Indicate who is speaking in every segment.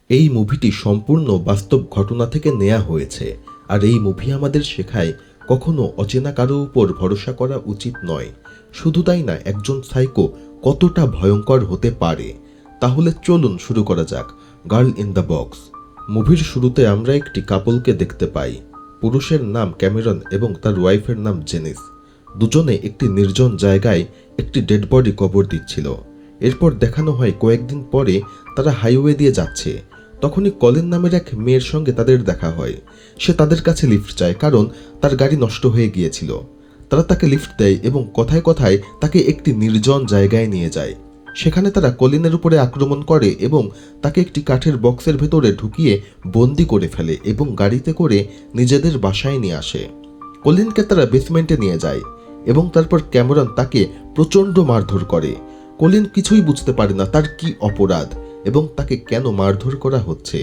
Speaker 1: এই মুভিটি সম্পূর্ণ বাস্তব ঘটনা থেকে নেওয়া হয়েছে, আর এই মুভি আমাদের শেখায় কখনো অচেনা কারো উপর ভরসা করা উচিত নয়। শুধু তাই না, একজন সাইকো কতটা ভয়ঙ্কর হতে পারে। তাহলে চলুন শুরু করা যাক গার্ল ইন দ্য বক্স। মুভির শুরুতে আমরা একটি কাপলকে দেখতে পাই। পুরুষের নাম ক্যামেরন এবং তার ওয়াইফের নাম জেনিস। দুজনে একটি নির্জন জায়গায় একটি ডেড বডি কবর দিচ্ছিল। এরপর দেখানো হয় কয়েকদিন পরে তারা হাইওয়ে দিয়ে যাচ্ছে। তখনই কলিন নামের এক মেয়ের সঙ্গে তাদের দেখা হয়। সে তাদের কাছে লিফট চায়, কারণ তার গাড়ি নষ্ট হয়ে গিয়েছিল। তারা তাকে লিফট দেয় এবং কথায় কথায় তাকে একটি নির্জন জায়গায় নিয়ে যায়। সেখানে তারা কলিনের উপরে আক্রমণ করে এবং তাকে একটি কাঠের বক্সের ভেতরে ঢুকিয়ে বন্দি করে ফেলে এবং গাড়িতে করে নিজেদের বাসায় নিয়ে আসে। কলিনকে তারা বেসমেন্টে নিয়ে যায় এবং তারপর ক্যামেরন তাকে প্রচণ্ড মারধর করে। কলিন কিছুই বুঝতে পারে না তার কি অপরাধ এবং তাকে কেন মারধর করা হচ্ছে।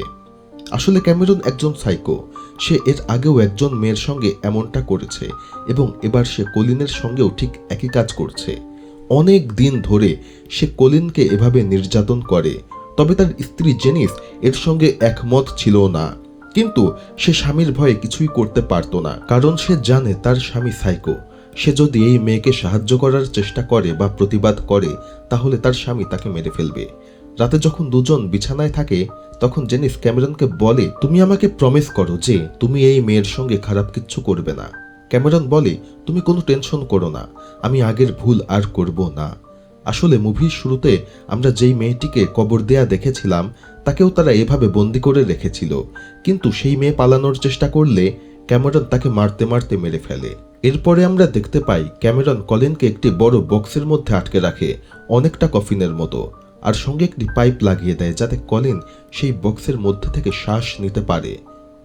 Speaker 1: আসলে ক্যামেরন একজন সাইকো। সে এর আগেও একজন মেয়ের সঙ্গে এমনটা করেছে এবং এবার সে কলিনের সঙ্গেও ঠিক একই কাজ করছে। অনেক দিন ধরে সে কলিনকে এভাবে নির্যাতন করে। তবে তার স্ত্রী জেনিস এর সঙ্গে একমত ছিল না, কিন্তু সে স্বামীর ভয়ে কিছুই করতে পারত না, কারণ সে জানে তার স্বামী সাইকো। সে যদি এই মেয়েকে সাহায্য করার চেষ্টা করে বা প্রতিবাদ করে তাহলে তার স্বামী তাকে মেরে ফেলবে। রাতে যখন দুজন বিছানায় থাকে তখন জেনিস ক্যামেরনকে বলে, তুমি আমাকে প্রমিস করো যে তুমি এই মেয়ের সঙ্গে খারাপ কিচ্ছু করবে না। ক্যামেরন বলে, তুমি কোনো টেনশন করো না, আমি আগের ভুল আর করব না। আসলে মুভির শুরুতে আমরা যেই মেয়েটিকে কবর দেয়া দেখেছিলাম তাকেও তারা এভাবে বন্দি করে রেখেছিল, কিন্তু সেই মেয়ে পালানোর চেষ্টা করলে ক্যামেরন তাকে মারতে মারতে মেরে ফেলে। এরপরে আমরা দেখতে পাই ক্যামেরন কলিনকে একটি বড় বক্সের মধ্যে আটকে রাখে, অনেকটা কফিনের মতো, আর সঙ্গে একটি পাইপ লাগিয়ে দেয় যাতে কলিন সেই বক্সের মধ্যে থেকে শ্বাস নিতে পারে।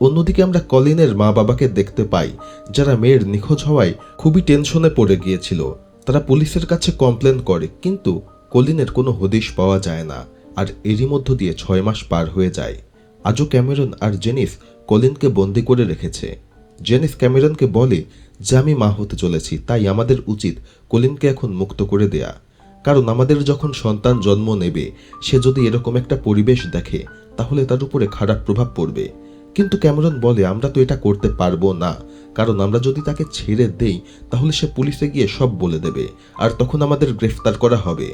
Speaker 1: অন্যদিকে আমরা কলিনের মা বাবাকে দেখতে পাই, যারা মেয়ের নিখোঁজ হওয়ায় খুবই টেনশনে পড়ে গিয়েছিল। তারা পুলিশের কাছে কমপ্লেন করে, কিন্তু কলিনের কোনো হদিশ পাওয়া যায় না। আর এরই মধ্য দিয়ে 6 মাস পার হয়ে যায়। আজও ক্যামেরন আর জেনিস কলিনকে বন্দি করে রেখেছে। জেনিস ক্যামেরনকে বলে যে আমি মা হতে চলেছি, তাই আমাদের উচিত কলিনকে এখন মুক্ত করে দেয়া, কারণ আমাদের যখন সন্তান জন্ম নেবে সে যদি এরকম একটা পরিবেশ দেখে তাহলে তার উপরে খারাপ প্রভাব পড়বে। কিন্তু ক্যামেরন বলে, আমরা তো এটা করতে পারবো না, কারণ আমরা যদি তাকে ছেড়ে দেই তাহলে সে পুলিশে গিয়ে সব বলে দেবে, আর তখন আমাদের গ্রেফতার করা হবে।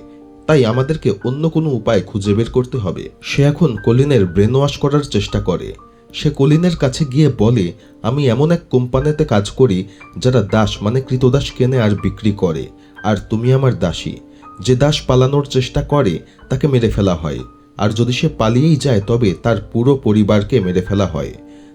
Speaker 1: তাই আমাদেরকে অন্য কোনো উপায় খুঁজে বের করতে হবে। সে এখন কলিনের ব্রেন ওয়াশ করার চেষ্টা করে। সে কলিনের কাছে গিয়ে বলে, আমি এমন এক কোম্পানিতে কাজ করি যারা দাস মানে কৃতদাস কেনে আর বিক্রি করে, আর তুমি আমার দাসী। যে দাস পালানোর চেষ্টা করে তাকে মেরে ফেলা হয়, আর যদি সে পালিয়েই যায় তবে তার পুরো পরিবারকে মেরে ফেলা হয়।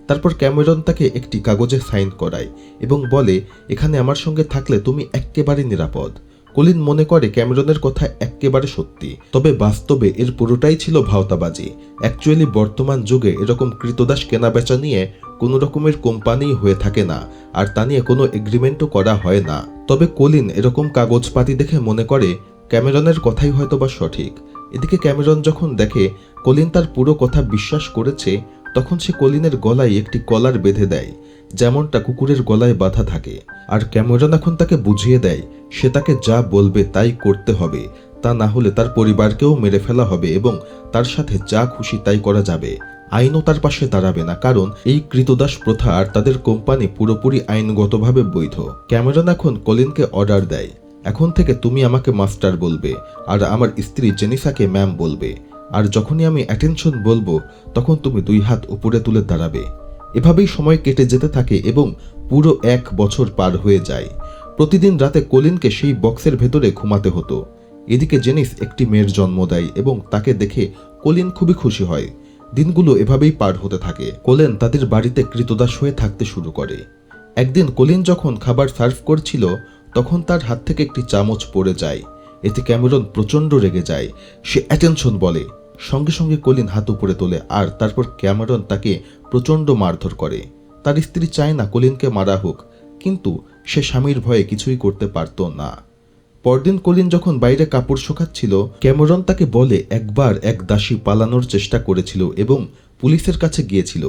Speaker 1: তারপর ক্যামেরন তাকে একটি কাগজে সাইন করায় এবং বলে, এখানে আমার সঙ্গে থাকলে তুমি একেবারে নিরাপদ। কলিন মনে করে ক্যামেরনের কথা একেবারে সত্যি, তবে বাস্তবে এর পুরোটাই ছিল ভাওতাবাজি। অ্যাকচুয়ালি বর্তমান যুগে এরকম কৃতদাস কেনাবেচা নিয়ে কোনো রকমের কোম্পানি হয়ে থাকে না, আর তা নিয়ে কোনো এগ্রিমেন্টও করা হয় না। তবে কলিন এরকম কাগজপাতি দেখে মনে করে ক্যামেরনের কথাই হয়তোবা সঠিক। এদিকে ক্যামেরন যখন দেখে কলিন তার পুরো কথা বিশ্বাস করেছে, তখন সে কলিনের গলায় একটি কলার বেঁধে দেয়, যেমনটা কুকুরের গলায় বাঁধা থাকে। আর ক্যামেরন এখন তাকে বুঝিয়ে দেয় সে তাকে যা বলবে তাই করতে হবে, তা না হলে তার পরিবারকেও মেরে ফেলা হবে এবং তার সাথে যা খুশি তাই করা যাবে। আইনও তার পাশে দাঁড়াবে না, কারণ এই কৃতদাস প্রথা আর তাদের কোম্পানি পুরোপুরি আইনগতভাবে বৈধ। ক্যামেরন এখন কলিনকে অর্ডার দেয়, এখন থেকে তুমি আমাকে মাস্টার বলবে আর আমার স্ত্রী জেনিসাকে ম্যাম বলবে, আর যখনই আমি অ্যাটেনশন বলবো তখন তুমি 2 হাত উপরে তুলে দাঁড়াবে। এভাবেই সময় কেটে যেতে থাকে এবং পুরো 1 বছর পার হয়ে যায়। প্রতিদিন রাতে কলিনকে সেই বক্সের ভেতরে ঘুমাতে হতো। এদিকে জেনিস একটি মেয়ের জন্ম দেয় এবং তাকে দেখে কলিন খুবই খুশি হয়। দিনগুলো এভাবেই পার হতে থাকে। কলিন তাদের বাড়িতে কৃতদাস হয়ে থাকতে শুরু করে। একদিন কলিন যখন খাবার সার্ভ করছিল তখন তার হাত থেকে একটি চামচ পড়ে যায়। এতে ক্যামেরন প্রচণ্ড রেগে যায়। সে অ্যাটেনশন বলে, সঙ্গে সঙ্গে কলিন হাত উপরে তোলে আর তারপর ক্যামেরন তাকে প্রচণ্ড মারধর করে। তার স্ত্রী চায় না কলিনকে মারা হোক, কিন্তু সে স্বামীর ভয়ে কিছুই করতে পারত না। পরদিন কলিন যখন বাইরে কাপড় শুকাচ্ছিল, ক্যামেরন তাকে বলে একবার এক দাসী পালানোর চেষ্টা করেছিল এবং পুলিশের কাছে গিয়েছিল,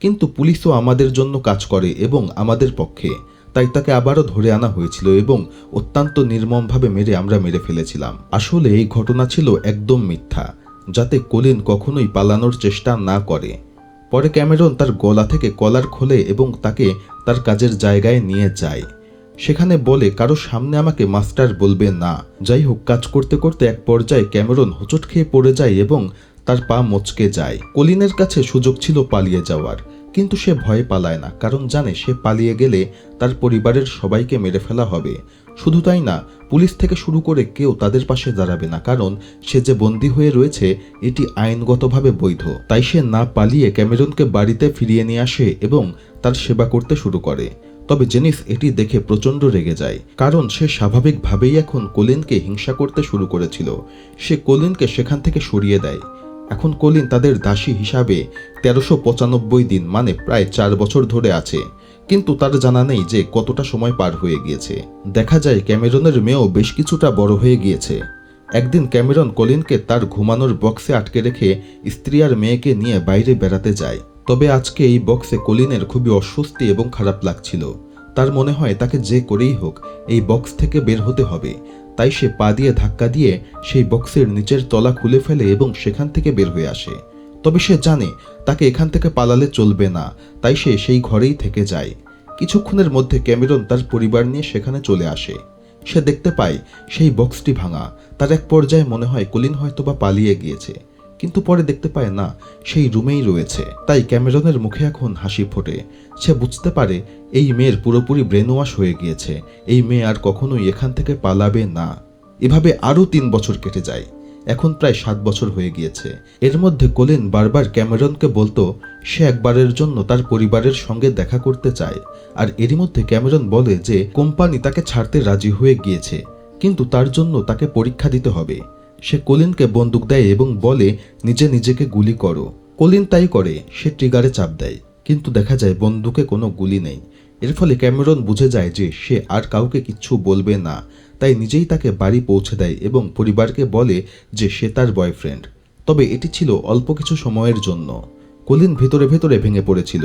Speaker 1: কিন্তু পুলিশও আমাদের জন্য কাজ করে এবং আমাদের পক্ষে, তাই তাকে আবারও ধরে আনা হয়েছিল এবং অত্যন্ত নির্মমভাবে আমরা মেরে ফেলেছিলাম। আসলে এই ঘটনা ছিল একদম মিথ্যা। যাতে কলিন কখনোই পালানোর চেষ্টা না করে। পরে ক্যামেরন তার গলা থেকে কলার খোলে এবং তাকে তার কাজের জায়গায় নিয়ে যায়। সেখানে বলে, কারো সামনে আমাকে মাস্টার বলবে না। যাই হোক, কাজ করতে করতে এক পর্যায়ে ক্যামেরন হোঁচট খেয়ে পড়ে যায় এবং তার পা মচকে যায়। কলিনের কাছে সুযোগ ছিল পালিয়ে যাওয়ার, কিন্তু সে ভয়ে পালায় না, কারণ জানে সে পালিয়ে গেলে তার পরিবারের সবাইকে মেরে ফেলা হবে। শুধু তাই না, পুলিশ থেকে শুরু করে কেউ তাদের পাশে দাঁড়াবে না, কারণ সে যে বন্দী হয়ে রয়েছে এটি আইনগতভাবে বৈধ। তাই সে না পালিয়ে ক্যামেরনকে বাড়িতে ফিরিয়ে নিয়ে আসে এবং তার সেবা করতে শুরু করে। তবে জেনিস এটি দেখে প্রচণ্ড রেগে যায়, কারণ সে স্বাভাবিকভাবেই এখন কলিনকে হিংসা করতে শুরু করেছিল। সে কলিনকে সেখান থেকে সরিয়ে দেয়। এখন কলিন তাদের দাসী হিসাবে 1395 দিন মানে প্রায় 4 বছর ধরে আছে, কিন্তু তার জানা নেই যে কতটা সময় পার হয়ে গিয়েছে। দেখা যায় ক্যামেরনের মেয়েও বেশ কিছুটা বড় হয়ে গিয়েছে। একদিন ক্যামেরন কলিনকে তার ঘুমানোর বক্সে আটকে রেখে স্ত্রী আর মেয়েকে নিয়ে বাইরে বেড়াতে যায়। তবে আজকে এই বক্সে কলিনের খুবই অস্বস্তি এবং খারাপ লাগছিল। তার মনে হয় তাকে যে করেই হোক এই বক্স থেকে বের হতে হবে। তাই সে পা দিয়ে ধাক্কা দিয়ে সেই বক্সের নিচের তলা খুলে ফেলে এবং সেখান থেকে বের হয়ে আসে। তবে সে জানে তাকে এখান থেকে পালালে চলবে না, তাই সে সেই ঘরেই থেকে যায়। কিছুক্ষণের মধ্যে ক্যামেরন তার পরিবার নিয়ে সেখানে চলে আসে। সে দেখতে পায় সেই বক্সটি ভাঙা। তার এক পর্যায়ে মনে হয় কলিন হয়তোবা পালিয়ে গিয়েছে, কিন্তু পরে দেখতে পায় না, সেই রুমেই রয়েছে। তাই ক্যামেরনের মুখে এখন হাসি ফোটে। সে বুঝতে পারে এই মেয়ের পুরোপুরি ব্রেন ওয়াশ হয়ে গিয়েছে। এই মেয়ে আর কখনোই এখান থেকে পালাবে না। এভাবে আরও 3 বছর কেটে যায়। এখন প্রায় 7 বছর হয়ে গিয়েছে। এর মধ্যে কলিন বারবার ক্যামেরনকে বলতো সে একবারের জন্য তার পরিবারের সঙ্গে দেখা করতে চায়। আর এরই মধ্যে ক্যামেরন বলে যে কোম্পানি তাকে ছাড়তে রাজি হয়ে গিয়েছে, কিন্তু তার জন্য তাকে পরীক্ষা দিতে হবে। সে কলিনকে বন্দুক দেয় এবং বলে নিজে নিজেকে গুলি করো। কলিন তাই করে। সে ট্রিগারে চাপ দেয়, কিন্তু দেখা যায় বন্দুকে কোনো গুলি নেই। এর ফলে ক্যামেরন বুঝে যায় যে সে আর কাউকে কিচ্ছু বলবে না। তাই নিজেই তাকে বাড়ি পৌঁছে দেয় এবং পরিবারকে বলে যে সে তার বয়ফ্রেন্ড। তবে এটি ছিল অল্প কিছু সময়ের জন্য। কলিন ভেতরে ভেতরে ভেঙে পড়েছিল,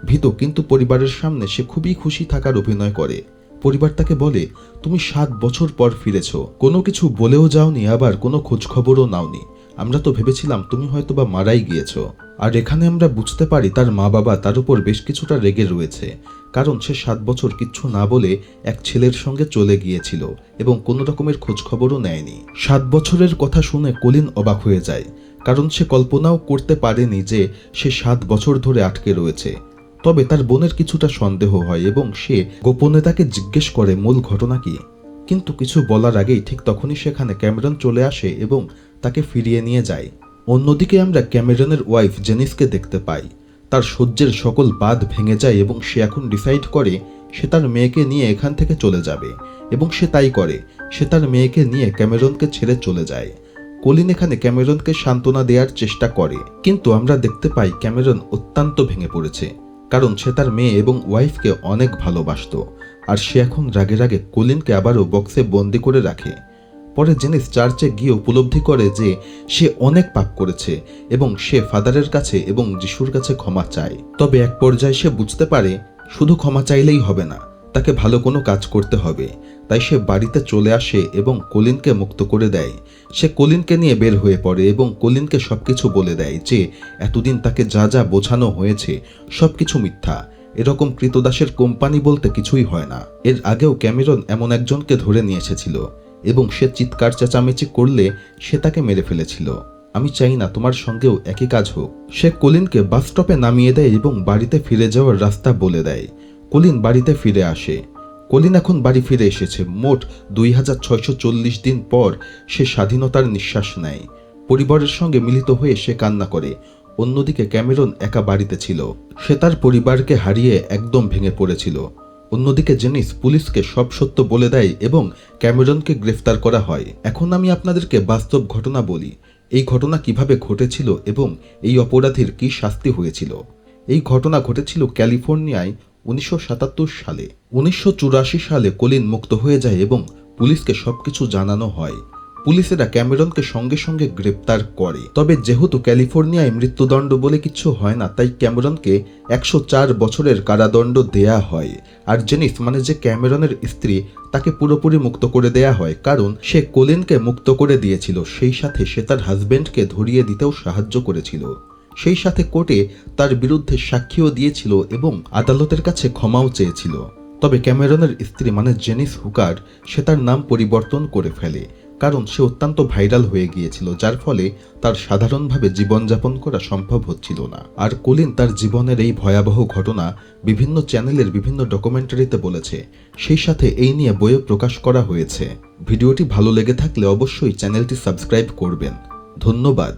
Speaker 1: ভীত, কিন্তু পরিবারের সামনে সে খুবই খুশি থাকার অভিনয় করে। পরিবার তাকে বলে, তুমি 7 বছর পর ফিরেছ, কোনো কিছু বলেও যাওনি, আবার কোনো খোঁজ খবরও নাওনি। আমরা তো ভেবেছিলাম তুমি হয়তোবা মারাই গিয়েছ। আর এখানে আমরা বুঝতে পারি তার মা বাবা তার উপর বেশ কিছুটা রেগে রয়েছে, কারণ সে 7 বছর কিচ্ছু না বলে এক ছেলের সঙ্গে চলে গিয়েছিল এবং কোনো রকমের খোঁজ খবরও নেয়নি। 7 বছরের কথা শুনে কলিন অবাক হয়ে যায়, কারণ সে কল্পনাও করতে পারেনি যে সে 7 বছর ধরে আটকে রয়েছে। তবে তার বোনের কিছুটা সন্দেহ হয় এবং সে গোপনে তাকে জিজ্ঞেস করে মূল ঘটনা কি। কিন্তু কিছু বলার আগেই ঠিক তখনই সেখানে ক্যামেরন চলে আসে এবং তাকে ফিরিয়ে নিয়ে যায়। অন্যদিকে আমরা ক্যামেরনের ওয়াইফ জেনিসকে দেখতে পাই। তার সহ্যের সকল বাঁধ ভেঙে যায় এবং সে এখন ডিসাইড করে সে তার মেয়েকে নিয়ে এখান থেকে চলে যাবে, এবং সে তাই করে। সে তার মেয়েকে নিয়ে ক্যামেরনকে ছেড়ে চলে যায়। কলিন এখানে ক্যামেরনকে সান্ত্বনা দেওয়ার চেষ্টা করে, কিন্তু আমরা দেখতে পাই ক্যামেরন অত্যন্ত ভেঙে পড়েছে, কারণ সে তার মেয়ে এবং ওয়াইফকে অনেক ভালোবাসতো। আর সে এখন রাগে রাগে কলিনকে আবারও বক্সে বন্দি করে রাখে। পরে জেনিস চার্চে গিয়ে উপলব্ধি করে যে সে অনেক পাপ করেছে এবং সে ফাদারের কাছে এবং যিশুর কাছে ক্ষমা চায়। তবে এক পর্যায়ে সে বুঝতে পারে শুধু ক্ষমা চাইলেই হবে না, তাকে ভালো কোনো কাজ করতে হবে। তাই সে বাড়িতে চলে আসে এবং কলিনকে মুক্ত করে দেয়। সে কলিনকে নিয়ে বের হয়ে পড়ে এবং কলিনকে সবকিছু বলে দেয় যে এতদিন তাকে যা যা বোঝানো হয়েছে সবকিছু মিথ্যা। এরকম কৃতদাসের কোম্পানি বলতে কিছুই হয় না। এর আগেও ক্যামেরন এমন একজনকে ধরে নিয়ে এসেছিল এবং সে চিৎকার চেঁচামেচি করলে সে তাকে মেরে ফেলেছিল। আমি চাই না তোমার সঙ্গেও একই কাজ হোক। সে কলিনকে বাস স্টপে নামিয়ে দেয় এবং বাড়িতে ফিরে যাওয়ার রাস্তা বলে দেয়। কলিন বাড়িতে ফিরে আসে। কলিন এখন বাড়ি ফিরে এসেছে। মোট 2640 দিন পর সে স্বাধীনতার নিঃশ্বাস নেয়। পরিবারের সঙ্গে মিলিত হয়ে সে কান্না করে। অন্যদিকে ক্যামেরন একা বাড়িতে ছিল। সে তার পরিবারকে হারিয়ে একদম ভেঙে পড়েছিল। অন্যদিকে জেনিস পুলিশকে সব সত্য বলে দেয় এবং ক্যামেরনকে গ্রেফতার করা হয়। এখন আমি আপনাদেরকে বাস্তব ঘটনা বলি, এই ঘটনা কিভাবে ঘটেছিল এবং এই অপরাধীর কি শাস্তি হয়েছিল। এই ঘটনা ঘটেছিল ক্যালিফোর্নিয়ায় 1977 সালে। 1984 সালে কলিন মুক্ত হয়ে যায় এবং পুলিশকে সবকিছু জানানো হয়। পুলিশেরা ক্যামেরনকে সঙ্গে সঙ্গে গ্রেপ্তার করে। তবে যেহেতু ক্যালিফোর্নিয়ায় মৃত্যুদণ্ড বলে কিছু হয় না, তাই ক্যামেরনকে 104 বছরের কারাদণ্ড দেয়া হয়। আর জেনিস মানে যে ক্যামেরনের স্ত্রী, তাকে পুরোপুরি মুক্ত করে দেয়া হয়, কারণ সে কোলিনকে মুক্ত করে দিয়েছিল, সেই সাথে সে তার হাজবেন্ডকে ধরিয়ে দিতেও সাহায্য করেছিল। সেই সাথে কোর্টে তার বিরুদ্ধে সাক্ষীও দিয়েছিল এবং আদালতের কাছে ক্ষমাও চেয়েছিল। তবে ক্যামেরনের স্ত্রী মানে জেনিস হুকার, সে তার নাম পরিবর্তন করে ফেলে, কারণ সে অত্যন্ত ভাইরাল হয়ে গিয়েছিল, যার ফলে তার সাধারণভাবে জীবনযাপন করা সম্ভব হচ্ছিল না। আর কোলিন তার জীবনের এই ভয়াবহ ঘটনা বিভিন্ন চ্যানেলের বিভিন্ন ডকুমেন্টারিতে বলেছে, সেই সাথে এই নিয়ে বইও প্রকাশ করা হয়েছে। ভিডিওটি ভালো লেগে থাকলে অবশ্যই চ্যানেলটি সাবস্ক্রাইব করবেন। ধন্যবাদ।